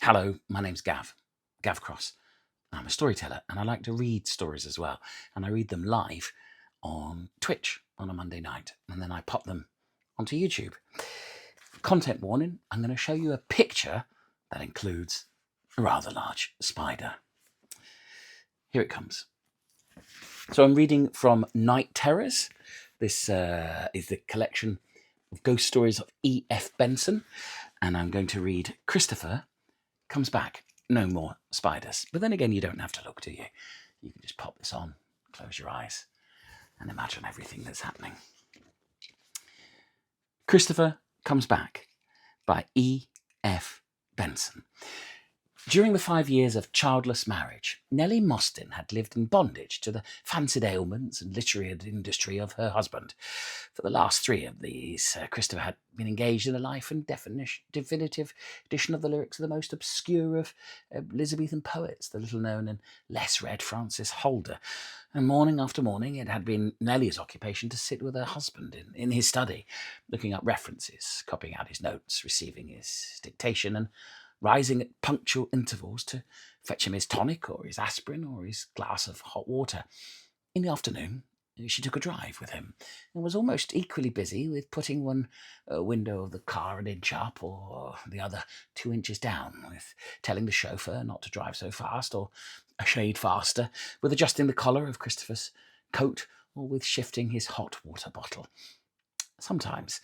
Hello, my name's Gav Cross. I'm a storyteller and I like to read stories as well. And I read them live on Twitch on a Monday night and then I pop them onto YouTube. Content warning, I'm going to show you a picture that includes a rather large spider. Here it comes. So I'm reading from Night Terrors. This is the collection of ghost stories of E.F. Benson. And I'm going to read Christopher Comes Back. No more spiders. But then again, you don't have to look, do you? You can just pop this on, close your eyes, and imagine everything that's happening. Christopher Comes Back by E.F. Benson. During the 5 years of childless marriage, Nellie Mostyn had lived in bondage to the fancied ailments and literary industry of her husband. For the last 3 of these, Christopher had been engaged in a life and definitive edition of the lyrics of the most obscure of Elizabethan poets, the little-known and less-read Francis Holder. And morning after morning, it had been Nellie's occupation to sit with her husband in his study, looking up references, copying out his notes, receiving his dictation, and rising at punctual intervals to fetch him his tonic or his aspirin or his glass of hot water. In the afternoon, she took a drive with him and was almost equally busy with putting one window of the car an inch up or the other 2 inches down, with telling the chauffeur not to drive so fast or a shade faster, with adjusting the collar of Christopher's coat or with shifting his hot water bottle. Sometimes,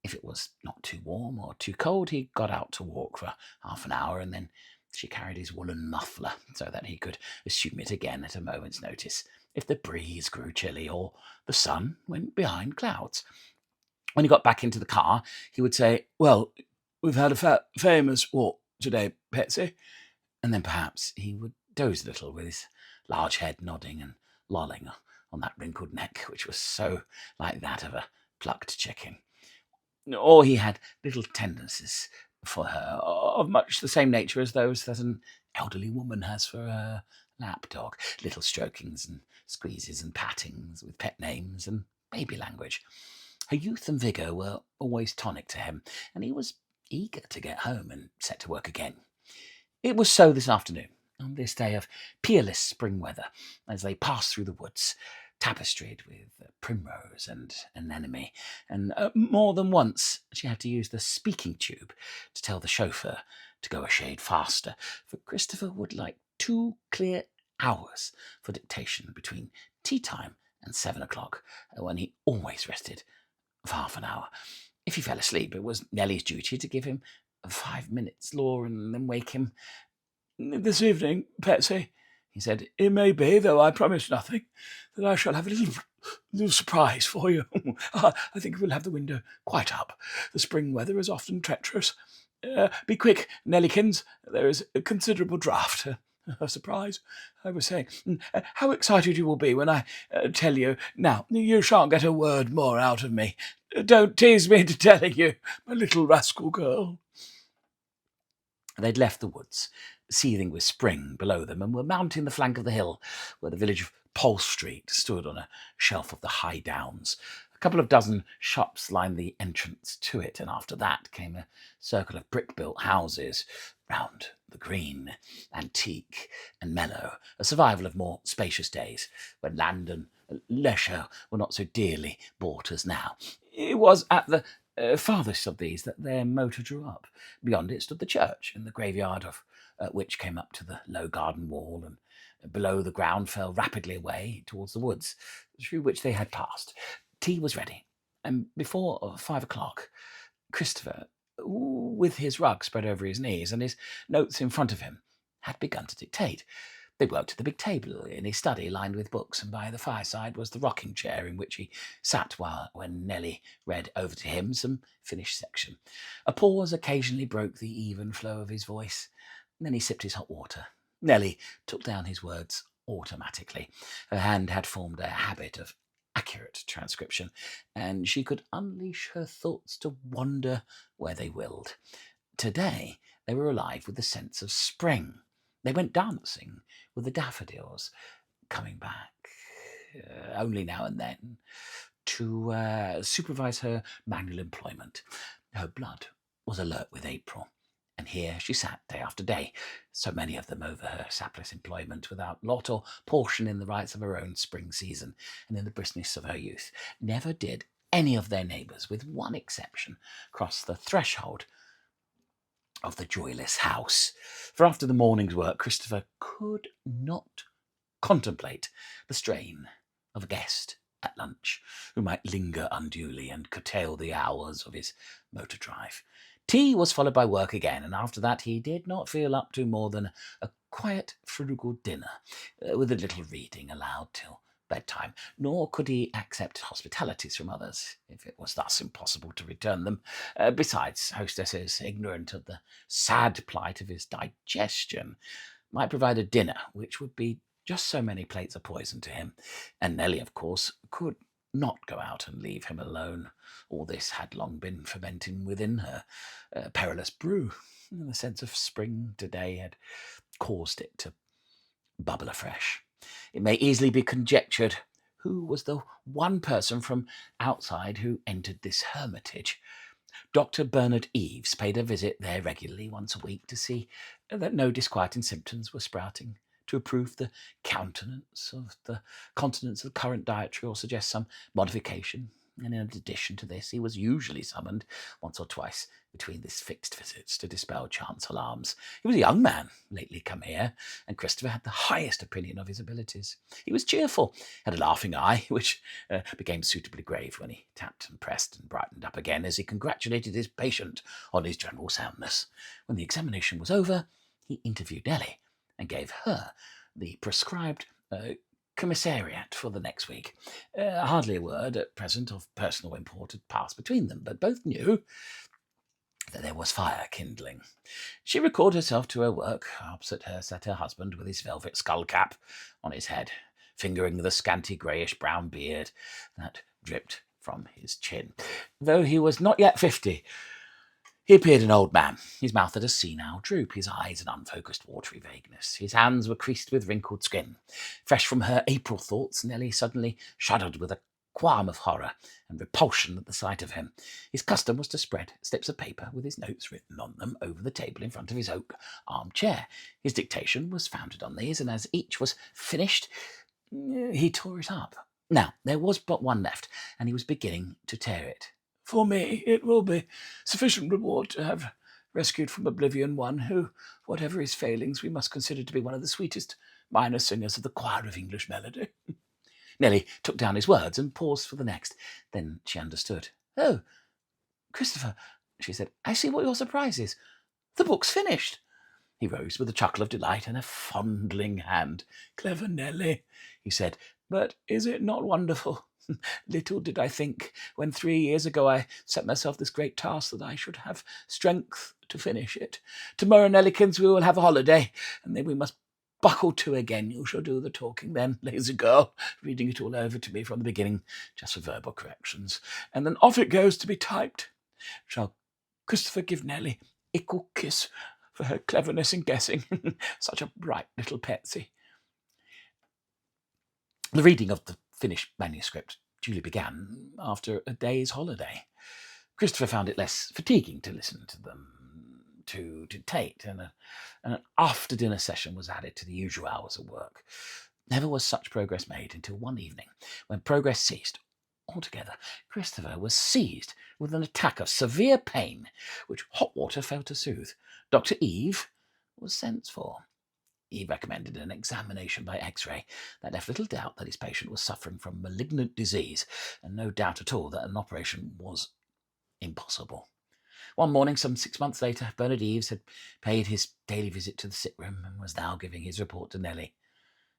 if it was not too warm or too cold, he got out to walk for half an hour, and then she carried his woolen muffler so that he could assume it again at a moment's notice if the breeze grew chilly or the sun went behind clouds. When he got back into the car, he would say, "Well, we've had a famous walk today, Betsy." And then perhaps he would doze a little with his large head nodding and lolling on that wrinkled neck, which was so like that of a plucked chicken. Or he had little tendencies for her, of much the same nature as those that an elderly woman has for a lap dog, little strokings and squeezes and pattings with pet names and baby language. Her youth and vigour were always tonic to him, and he was eager to get home and set to work again. It was so this afternoon, on this day of peerless spring weather, as they passed through the woods, tapestried with primrose and anemone, and more than once she had to use the speaking tube to tell the chauffeur to go a shade faster, for Christopher would like 2 clear hours for dictation between tea time and 7 o'clock, when he always rested for half an hour. If he fell asleep, it was Nellie's duty to give him 5 minutes' law and then wake him. "This evening, Betsy," he said, "it may be, though I promise nothing, that I shall have a little surprise for you. I think we'll have the window quite up. The spring weather is often treacherous. Be quick, Nellykins. There is a considerable draught. A surprise, I was saying. How excited you will be when I tell you. Now, you shan't get a word more out of me. Don't tease me into telling you, my little rascal girl." They'd left the woods, seething with spring below them, and were mounting the flank of the hill where the village of Pole Street stood on a shelf of the high downs. A couple of dozen shops lined the entrance to it, and after that came a circle of brick-built houses round the green, antique and mellow, a survival of more spacious days, when land and leisure were not so dearly bought as now. It was at the farthest of these that their motor drew up. Beyond it stood the church, and the graveyard of which came up to the low garden wall, and below the ground fell rapidly away towards the woods, through which they had passed. Tea was ready, and before 5 o'clock, Christopher, with his rug spread over his knees and his notes in front of him, had begun to dictate. They worked at the big table in his study lined with books, and by the fireside was the rocking chair in which he sat when Nellie read over to him some finished section. A pause occasionally broke the even flow of his voice. Then he sipped his hot water. Nellie took down his words automatically. Her hand had formed a habit of accurate transcription, and she could unleash her thoughts to wander where they willed. Today they were alive with the sense of spring. They went dancing with the daffodils, coming back only now and then to supervise her manual employment. Her blood was alert with April, and And here she sat day after day, so many of them over her sapless employment, without lot or portion in the rights of her own spring season and in the briskness of her youth. Never did any of their neighbours, with one exception, cross the threshold of the joyless house. For after the morning's work, Christopher could not contemplate the strain of a guest at lunch who might linger unduly and curtail the hours of his motor drive. Tea was followed by work again, and after that he did not feel up to more than a quiet, frugal dinner, with a little reading aloud till bedtime, nor could he accept hospitalities from others, if it was thus impossible to return them. Besides, hostesses, ignorant of the sad plight of his digestion, might provide a dinner which would be just so many plates of poison to him, and Nelly, of course, could not go out and leave him alone. All this had long been fermenting within her. A perilous brew, and the sense of spring today had caused it to bubble afresh. It may easily be conjectured who was the one person from outside who entered this hermitage. Dr. Bernard Eves paid a visit there regularly once a week to see that no disquieting symptoms were sprouting, to approve the countenance of the continence of the current dietary or suggest some modification. And in addition to this, he was usually summoned once or twice between these fixed visits to dispel chance alarms. He was a young man, lately come here, and Christopher had the highest opinion of his abilities. He was cheerful, had a laughing eye, which became suitably grave when he tapped and pressed and brightened up again as he congratulated his patient on his general soundness. When the examination was over, he interviewed Nelly and gave her the prescribed commissariat for the next week. Hardly a word at present of personal import had passed between them, but both knew that there was fire kindling. She recalled herself to her work. Opposite her sat her husband with his velvet skull-cap on his head, fingering the scanty greyish-brown beard that dripped from his chin. Though he was not yet 50, he appeared an old man. His mouth had a senile droop, his eyes an unfocused watery vagueness. His hands were creased with wrinkled skin. Fresh from her April thoughts, Nelly suddenly shuddered with a qualm of horror and repulsion at the sight of him. His custom was to spread slips of paper with his notes written on them over the table in front of his oak armchair. His dictation was founded on these, and as each was finished, he tore it up. Now, there was but one left, and he was beginning to tear it. For me, it will be sufficient reward to have rescued from oblivion one who, whatever his failings, we must consider to be one of the sweetest minor singers of the choir of English melody. Nelly took down his words and paused for the next. Then she understood. Oh, Christopher, she said, I see what your surprise is. The book's finished. He rose with a chuckle of delight and a fondling hand. Clever Nelly, he said, but is it not wonderful? Little did I think, when 3 years ago I set myself this great task, that I should have strength to finish it. Tomorrow, Nellykins, we will have a holiday, and then we must buckle to again. You shall do the talking then, lazy girl, reading it all over to me from the beginning, just for verbal corrections. And then off it goes to be typed. Shall Christopher give Nelly equal kiss for her cleverness in guessing? Such a bright little Petsy. The reading of the finished manuscript duly began after a day's holiday. Christopher found it less fatiguing to listen to them, to dictate, and an after-dinner session was added to the usual hours of work. Never was such progress made until one evening, when progress ceased altogether. Christopher was seized with an attack of severe pain, which hot water failed to soothe. Dr. Eve was sent for. He recommended an examination by X-ray that left little doubt that his patient was suffering from malignant disease, and no doubt at all that an operation was impossible. One morning, some 6 months later, Bernard Eves had paid his daily visit to the sick room and was now giving his report to Nelly.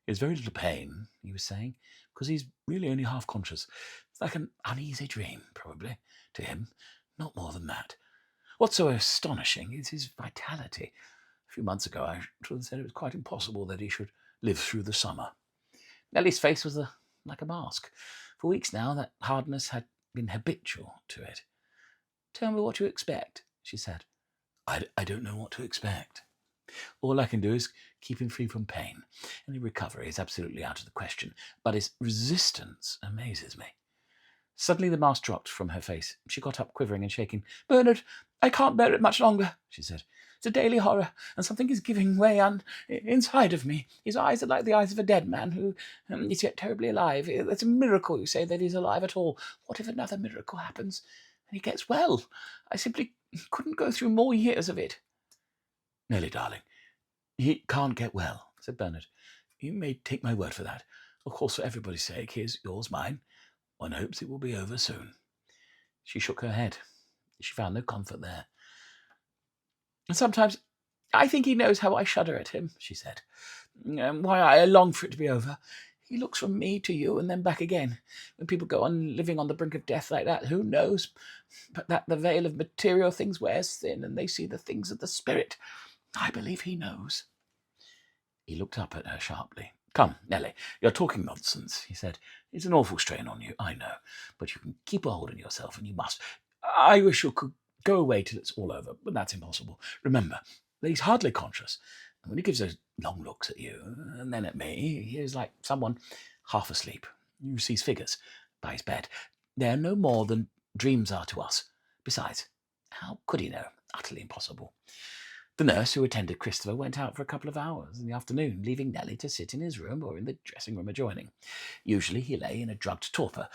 There's very little pain, he was saying, because he's really only half conscious. It's like an uneasy dream, probably, to him, not more than that. What's so astonishing is his vitality. A few months ago, I should have said it was quite impossible that he should live through the summer. Nelly's face was like a mask. For weeks now, that hardness had been habitual to it. Tell me what you expect, she said. I don't know what to expect. All I can do is keep him free from pain. Any recovery is absolutely out of the question, but his resistance amazes me. Suddenly the mask dropped from her face. She got up, quivering and shaking. "Bernard, I can't bear it much longer," she said. "It's a daily horror, and something is giving way inside of me. His eyes are like the eyes of a dead man who is yet terribly alive. It's a miracle, you say, that he's alive at all. What if another miracle happens and he gets well? I simply couldn't go through more years of it." "Nellie, darling, he can't get well," said Bernard. "You may take my word for that. Of course, for everybody's sake, here's yours, mine. One hopes it will be over soon." She shook her head. She found no comfort there. "Sometimes I think he knows how I shudder at him," she said, "and why I long for it to be over. He looks from me to you and then back again. When people go on living on the brink of death like that, who knows but that the veil of material things wears thin and they see the things of the spirit? I believe he knows." He looked up at her sharply. "Come, Nellie, you're talking nonsense," he said. "It's an awful strain on you, I know, but you can keep a hold on yourself, and you must. I wish you could go away till it's all over, but that's impossible. Remember that he's hardly conscious, and when he gives those long looks at you, and then at me, he is like someone half asleep. You see figures by his bed. They're no more than dreams are to us. Besides, how could he know? Utterly impossible." The nurse who attended Christopher went out for a couple of hours in the afternoon, leaving Nellie to sit in his room or in the dressing room adjoining. Usually he lay in a drugged torpor,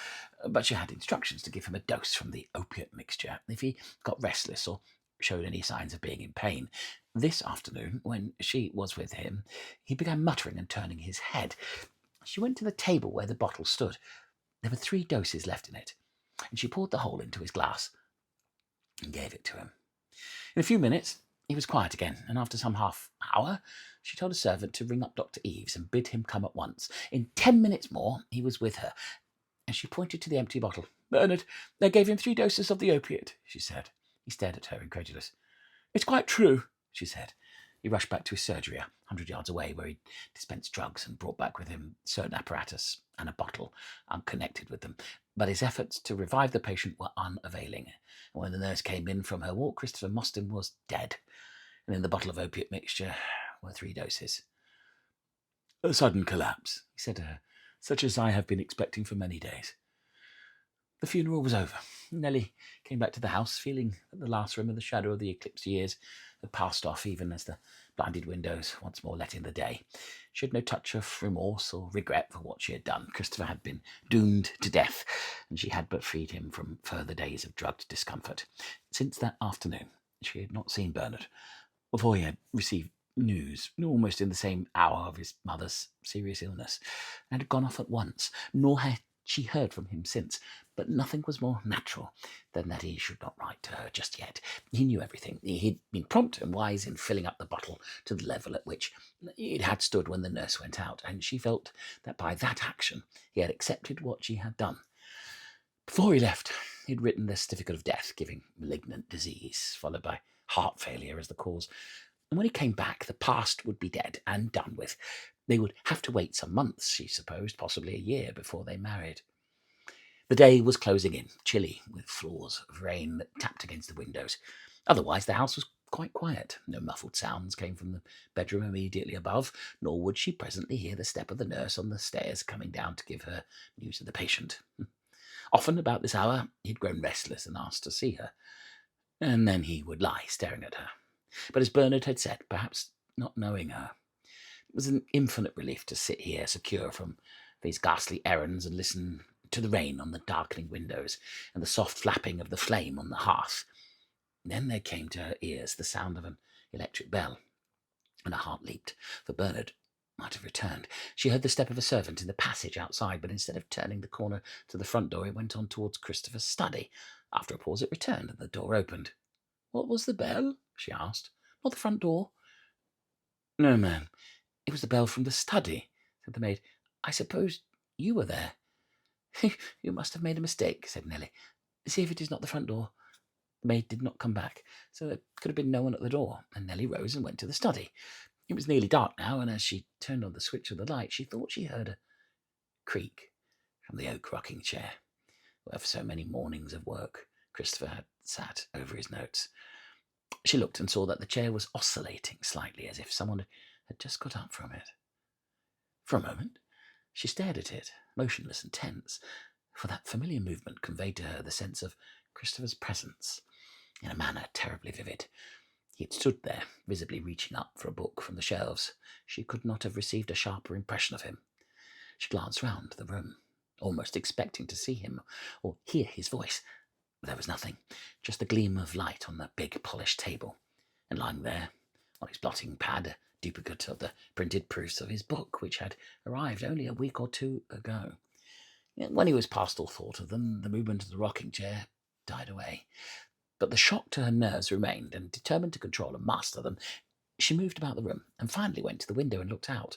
but she had instructions to give him a dose from the opiate mixture if he got restless or showed any signs of being in pain. This afternoon, when she was with him, he began muttering and turning his head. She went to the table where the bottle stood. There were 3 doses left in it, and she poured the whole into his glass and gave it to him. In a few minutes he was quiet again, and after some half hour she told a servant to ring up Dr. Eves and bid him come at once. In 10 minutes more he was with her, and she pointed to the empty bottle. "Bernard, they gave him 3 doses of the opiate," she said. He stared at her, incredulous. "It's quite true," she said. He rushed back to his surgery 100 yards away, where he dispensed drugs and brought back with him certain apparatus and a bottle unconnected with them. But his efforts to revive the patient were unavailing. And when the nurse came in from her walk, Christopher Mostyn was dead, and in the bottle of opiate mixture were 3 doses. "A sudden collapse," he said to her, "such as I have been expecting for many days." The funeral was over. Nellie came back to the house, feeling that the last rim of the shadow of the eclipsed years had passed off, even as the blinded windows once more let in the day. She had no touch of remorse or regret for what she had done. Christopher had been doomed to death, and she had but freed him from further days of drugged discomfort. Since that afternoon, she had not seen Bernard, before he had received news, almost in the same hour, of his mother's serious illness, and had gone off at once, nor had she heard from him since. But nothing was more natural than that he should not write to her just yet. He knew everything. He'd been prompt and wise in filling up the bottle to the level at which it had stood when the nurse went out, and she felt that by that action he had accepted what she had done. Before he left, he'd written the certificate of death, giving malignant disease, followed by heart failure as the cause. And when he came back, the past would be dead and done with. They would have to wait some months, she supposed, possibly a year, before they married. The day was closing in, chilly, with flaws of rain that tapped against the windows. Otherwise, the house was quite quiet. No muffled sounds came from the bedroom immediately above, nor would she presently hear the step of the nurse on the stairs coming down to give her news of the patient. Often about this hour he had grown restless and asked to see her, and then he would lie staring at her. But as Bernard had said, perhaps not knowing her, it was an infinite relief to sit here secure from these ghastly errands and listen to the rain on the darkening windows and the soft flapping of the flame on the hearth. Then there came to her ears the sound of an electric bell, and her heart leaped, for Bernard might have returned. She heard the step of a servant in the passage outside, but instead of turning the corner to the front door, it went on towards Christopher's study. After a pause it returned, and the door opened. "What was the bell?" she asked. "Not the front door?" "No, ma'am. It was the bell from the study," said the maid. "I suppose you were there." "You must have made a mistake," said Nellie. "See if it is not the front door." The maid did not come back, so there could have been no one at the door, and Nellie rose and went to the study. It was nearly dark now, and as she turned on the switch of the light, she thought she heard a creak from the oak rocking chair, where for so many mornings of work Christopher had sat over his notes. She looked and saw that the chair was oscillating slightly, as if someone had just got up from it. For a moment she stared at it, motionless and tense. for that familiar movement conveyed to her the sense of Christopher's presence in a manner terribly vivid. He had stood there, visibly reaching up for a book from the shelves. She could not have received a sharper impression of him. She glanced round the room, almost expecting to see him or hear his voice. There was nothing, just the gleam of light on the big polished table, and lying there, on his blotting pad, a duplicate of the printed proofs of his book, which had arrived only a week or two ago. When he was past all thought of them, the movement of the rocking chair died away. But the shock to her nerves remained, and determined to control and master them, she moved about the room, and finally went to the window and looked out.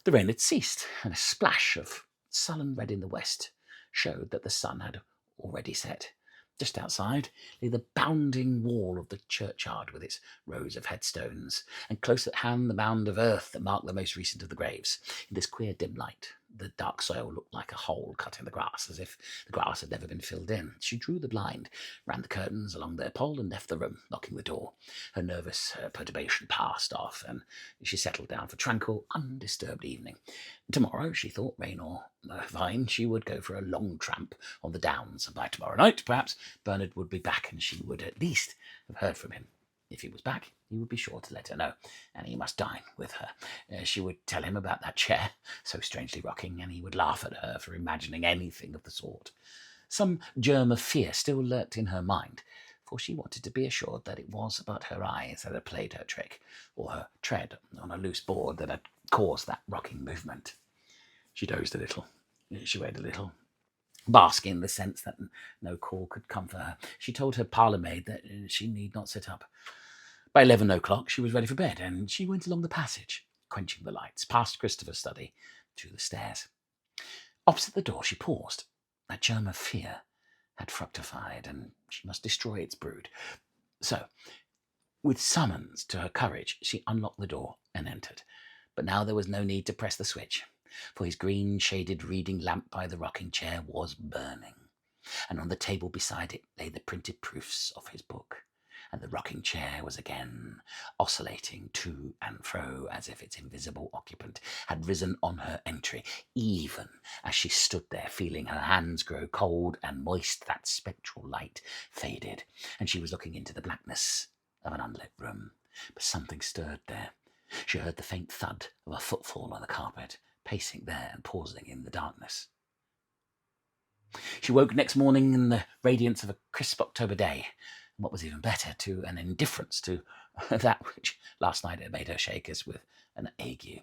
The rain had ceased, and a splash of sullen red in the west showed that the sun had already set. Just outside lay the bounding wall of the churchyard with its rows of headstones, and close at hand the mound of earth that marked the most recent of the graves. In this queer dim light, the dark soil looked like a hole cut in the grass, as if the grass had never been filled in. She drew the blind, ran the curtains along their pole, and left the room, locking the door. Her nervous perturbation passed off, and she settled down for tranquil, undisturbed evening. Tomorrow, she thought, rain or fine, she would go for a long tramp on the downs, and by tomorrow night, perhaps, Bernard would be back, and she would at least have heard from him. If he was back, he would be sure to let her know, and he must dine with her. She would tell him about that chair, so strangely rocking, and he would laugh at her for imagining anything of the sort. Some germ of fear still lurked in her mind, for she wanted to be assured that it was but her eyes that had played her trick, or her tread on a loose board that had caused that rocking movement. She dozed a little. She read a little, basking in the sense that no call could come for her. She told her parlour-maid that she need not sit up. By 11 o'clock she was ready for bed, and she went along the passage, quenching the lights, past Christopher's study, to the stairs. Opposite the door she paused. That germ of fear had fructified, and she must destroy its brood. So, with summons to her courage, she unlocked the door and entered. But now there was no need to press the switch, for his green-shaded reading lamp by the rocking chair was burning, and on the table beside it lay the printed proofs of his book, and the rocking chair was again oscillating to and fro as if its invisible occupant had risen on her entry. Even as she stood there, feeling her hands grow cold and moist, that spectral light faded, and she was looking into the blackness of an unlit room. But something stirred there. She heard the faint thud of a footfall on the carpet, pacing there and pausing in the darkness. She woke next morning in the radiance of a crisp October day, and what was even better, to an indifference to that which last night had made her shake as with an ague.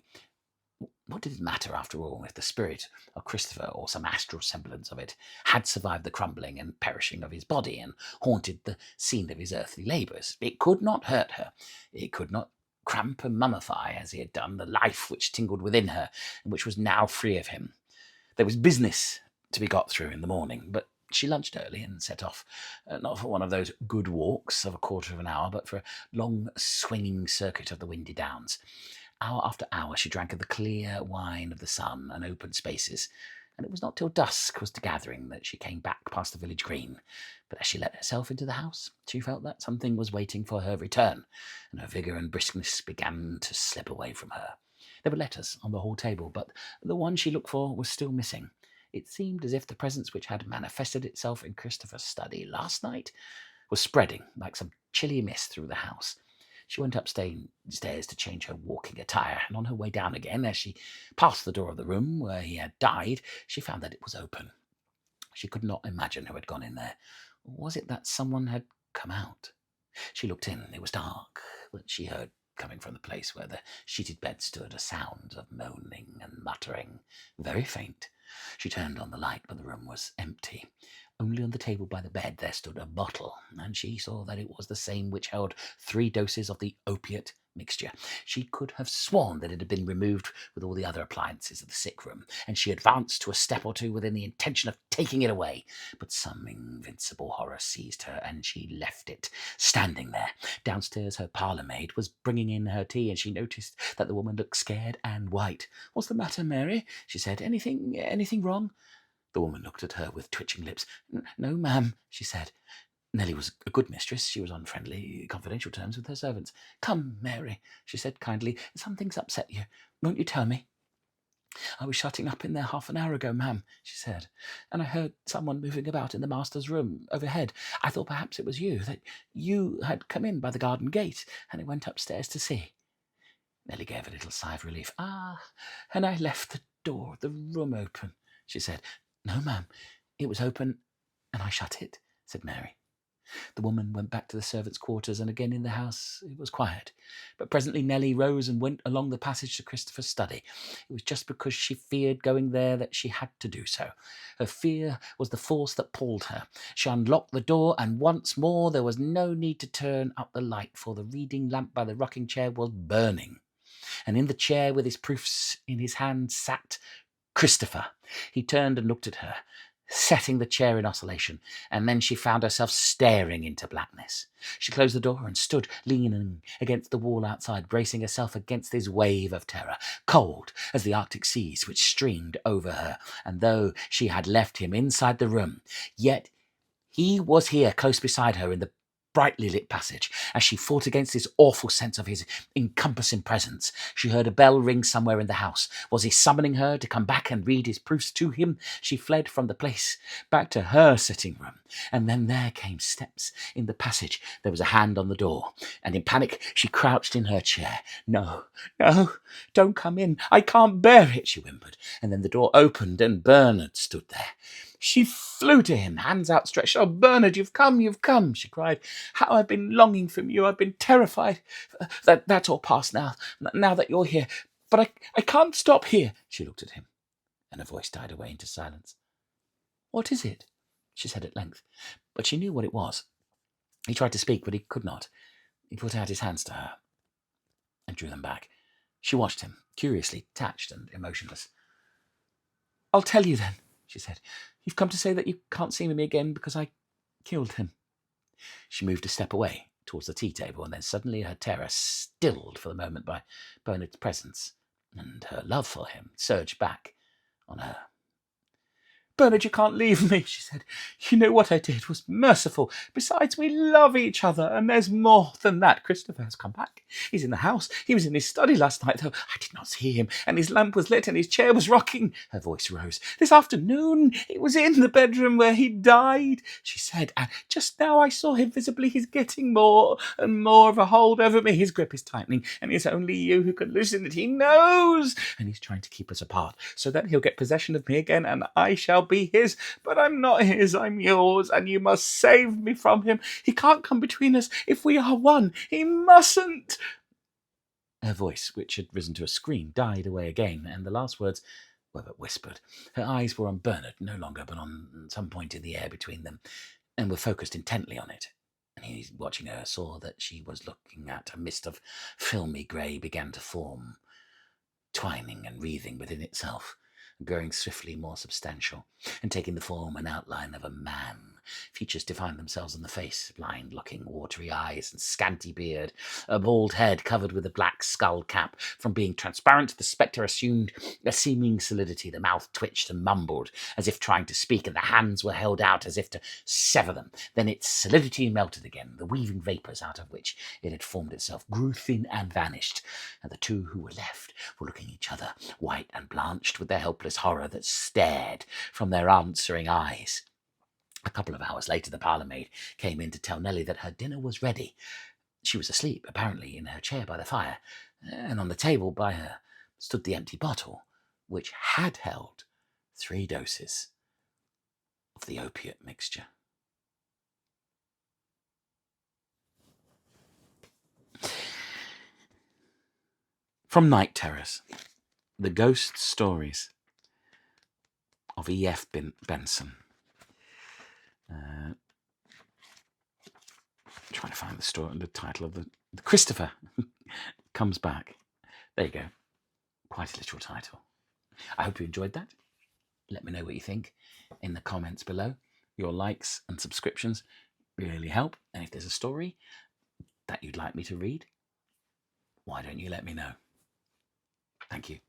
What did it matter, after all, if the spirit of Christopher, or some astral semblance of it, had survived the crumbling and perishing of his body and haunted the scene of his earthly labours? It could not hurt her. It could not cramp and mummify, as he had done, the life which tingled within her, and which was now free of him. There was business to be got through in the morning, but she lunched early and set off, not for one of those good walks of a quarter of an hour, but for a long swinging circuit of the windy downs. Hour after hour she drank of the clear wine of the sun and open spaces, and it was not till dusk was gathering that she came back past the village green. But as she let herself into the house, she felt that something was waiting for her return, and her vigour and briskness began to slip away from her. There were letters on the hall table, but the one she looked for was still missing. It seemed as if the presence which had manifested itself in Christopher's study last night was spreading like some chilly mist through the house. She went upstairs to change her walking attire, and on her way down again, as she passed the door of the room where he had died, she found that it was open. She could not imagine who had gone in there. Was it that someone had come out? She looked in. It was dark, but she heard, coming from the place where the sheeted bed stood, a sound of moaning and muttering, very faint. She turned on the light, but the room was empty. Only on the table by the bed there stood a bottle, and she saw that it was the same which held 3 doses of the opiate mixture. She could have sworn that it had been removed with all the other appliances of the sick room, and she advanced to a step or two within the intention of taking it away. But some invincible horror seized her, and she left it, standing there. Downstairs her parlour-maid was bringing in her tea, and she noticed that the woman looked scared and white. "What's the matter, Mary?" she said. Anything wrong?" The woman looked at her with twitching lips. "No, ma'am," she said. Nellie was a good mistress. She was on friendly, confidential terms with her servants. "Come, Mary," she said kindly. "Something's upset you. Won't you tell me?" "I was shutting up in there half an hour ago, ma'am," she said, "and I heard someone moving about in the master's room overhead. I thought perhaps it was you, that you had come in by the garden gate, and I went upstairs to see." Nellie gave a little sigh of relief. And I left the door of the room open," she said. "No, ma'am, it was open, and I shut it," said Mary. The woman went back to the servants' quarters, and again in the house it was quiet. But presently Nellie rose and went along the passage to Christopher's study. It was just because she feared going there that she had to do so. Her fear was the force that pulled her. She unlocked the door, and once more there was no need to turn up the light, for the reading lamp by the rocking chair was burning. And in the chair, with his proofs in his hand, sat Christopher. He turned and looked at her, setting the chair in oscillation, and then she found herself staring into blackness. She closed the door and stood leaning against the wall outside, bracing herself against this wave of terror, cold as the Arctic seas which streamed over her. And though she had left him inside the room, yet he was here close beside her in the brightly lit passage. As she fought against this awful sense of his encompassing presence, she heard a bell ring somewhere in the house. Was he summoning her to come back and read his proofs to him? She fled from the place back to her sitting room, and then there came steps in the passage. There was a hand on the door, and in panic she crouched in her chair. No, don't come in. I can't bear it," she whimpered. And then the door opened, and Bernard stood there. She flew to him, hands outstretched. "Oh, Bernard, you've come," she cried. "How I've been longing for you. I've been terrified. That's all past now that you're here. But I can't stop here." She looked at him, and her voice died away into silence. "What is it?" she said at length, but she knew what it was. He tried to speak, but he could not. He put out his hands to her and drew them back. She watched him, curiously touched and emotionless. "I'll tell you then," she said. "You've come to say that you can't see me again because I killed him." She moved a step away towards the tea table, and then suddenly her terror, stilled for the moment by Bernard's presence, and her love for him, surged back on her. "Bernard, you can't leave me," she said. "You know what I did was merciful. Besides, we love each other, and there's more than that. Christopher has come back. He's in the house. He was in his study last night, though I did not see him, and his lamp was lit, and his chair was rocking." Her voice rose. "This afternoon he was in the bedroom where he died," she said, "and just now I saw him visibly. He's getting more and more of a hold over me. His grip is tightening, and it's only you who can loosen it. He knows, and he's trying to keep us apart so that he'll get possession of me again, and I shall be his. But I'm not his, I'm yours, and you must save me from him. He can't come between us if we are one. He mustn't." Her voice, which had risen to a scream, died away again, and the last words were but whispered. Her eyes were on Bernard no longer, but on some point in the air between them, and were focused intently on it. And he, watching her, saw that she was looking at a mist of filmy grey began to form, twining and wreathing within itself, growing swiftly more substantial, and taking the form and outline of a man. Features defined themselves on the face, blind-looking, watery eyes and scanty beard, a bald head covered with a black skull cap. From being transparent, the spectre assumed a seeming solidity. The mouth twitched and mumbled, as if trying to speak, and the hands were held out as if to sever them. Then its solidity melted again. The weaving vapours out of which it had formed itself grew thin and vanished, and the two who were left were looking at each other, white and blanched with their helpless horror that stared from their answering eyes. A couple of hours later, the parlour-maid came in to tell Nellie that her dinner was ready. She was asleep, apparently, in her chair by the fire, and on the table by her stood the empty bottle, which had held 3 doses of the opiate mixture. From Night Terrors, the ghost stories of E.F. Benson. Trying to find the title of the Christopher Comes Back. There you go. Quite a literal title. I hope you enjoyed that. Let me know what you think in the comments below. Your likes and subscriptions really help. And if there's a story that you'd like me to read, why don't you let me know? Thank you.